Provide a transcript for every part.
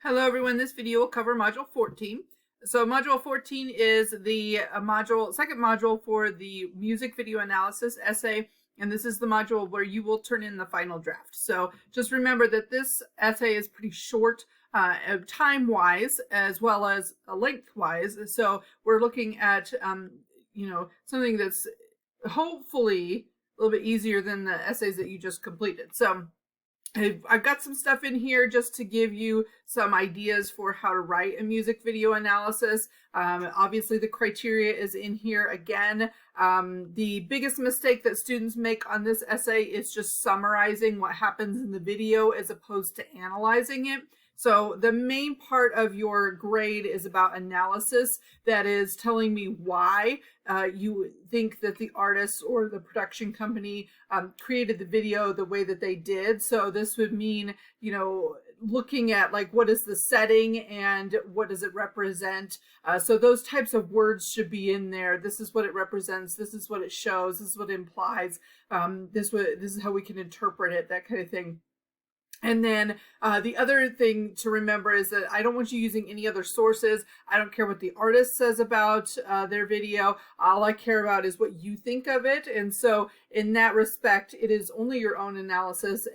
Hello everyone, this video will cover Module 14. So Module 14 is the second module for the music video analysis essay, and this is the module where you will turn in the final draft. So just remember that this essay is pretty short time-wise as well as length-wise. So we're looking at something that's hopefully a little bit easier than the essays that you just completed. So I've got some stuff in here just to give you some ideas for how to write a music video analysis. Obviously, the criteria is in here again. The biggest mistake that students make on this essay is just summarizing what happens in the video as opposed to analyzing it. So the main part of your grade is about analysis, that is telling me why you think that the artist or the production company created the video the way that they did. So this would mean, looking at like what is the setting and what does it represent. So those types of words should be in there. This is what it represents. This is what it shows. This is what it implies. This is how we can interpret it, that kind of thing. And then the other thing to remember is that I don't want you using any other sources. I don't care what the artist says about their video. All I care about is what you think of it. And so in that respect, it is only your own analysis.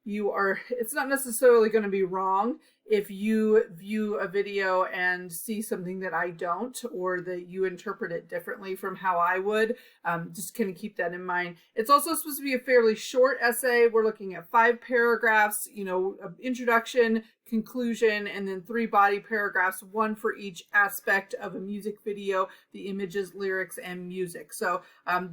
It's not necessarily going to be wrong if you view a video and see something that I don't, or that you interpret it differently from how I would. Just kind of keep that in mind. It's also supposed to be a fairly short essay. We're looking at 5 paragraphs, introduction, conclusion, and then 3 body paragraphs, 1 for each aspect of a music video: the images, lyrics, and music. So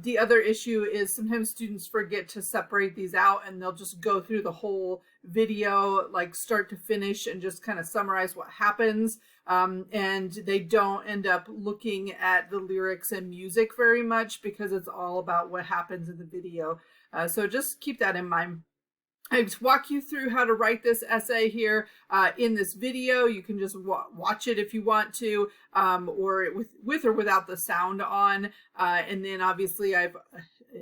the other issue is sometimes students forget to separate these out, and they'll just go through the whole video like start to finish and just kind of summarize what happens, and they don't end up looking at the lyrics and music very much because it's all about what happens in the video. So just keep that in mind. I just walk you through how to write this essay here in this video. You can just watch it if you want to, or with or without the sound on. And then obviously I've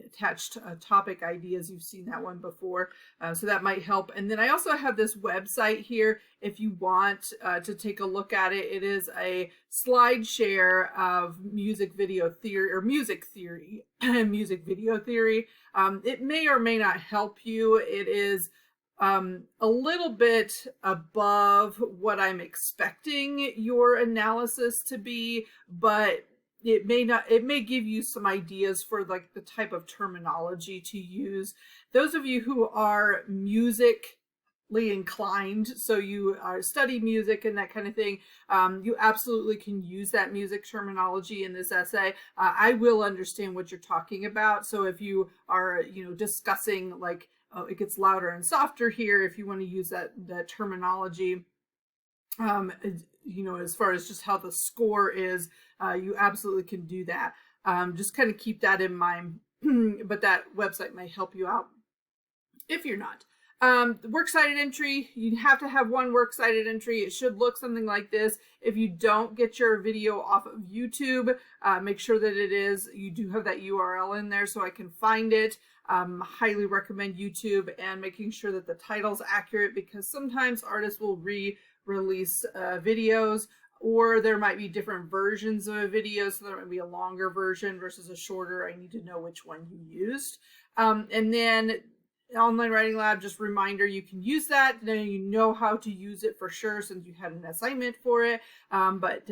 attached topic ideas. You've seen that one before, so that might help. And then I also have this website here if you want to take a look at it. It is a slide share of music video theory, or music theory, music video theory. It may or may not help you. It is a little bit above what I'm expecting your analysis to be, but it may give you some ideas for like the type of terminology to use. Those of you who are musically inclined, so you study music and that kind of thing, you absolutely can use that music terminology in this essay. I will understand what you're talking about. So if you are, discussing like, it gets louder and softer here, if you want to use that terminology, as far as just how the score is, you absolutely can do that. Just kind of keep that in mind, but that website might help you out if you're not. Works cited entry, you have to have one works cited entry. It should look something like this. If you don't get your video off of YouTube, make sure that you do have that URL in there so I can find it. Highly recommend YouTube and making sure that the title's accurate, because sometimes artists will release videos, or there might be different versions of a video, so there might be a longer version versus a shorter. I need to know which one you used. And then Online Writing Lab, just reminder, you can use that. Then you know how to use it for sure since you had an assignment for it. But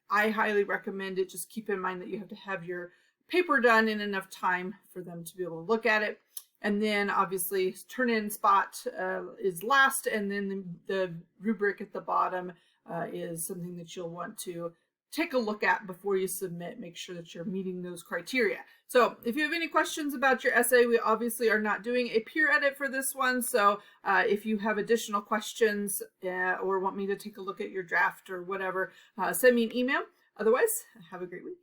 I highly recommend it. Just keep in mind that you have to have your paper done in enough time for them to be able to look at it. And then obviously turn in spot is last, and then the rubric at the bottom is something that you'll want to take a look at before you submit. Make sure that you're meeting those criteria. So if you have any questions about your essay, we obviously are not doing a peer edit for this one. So if you have additional questions or want me to take a look at your draft or whatever, send me an email. Otherwise, have a great week.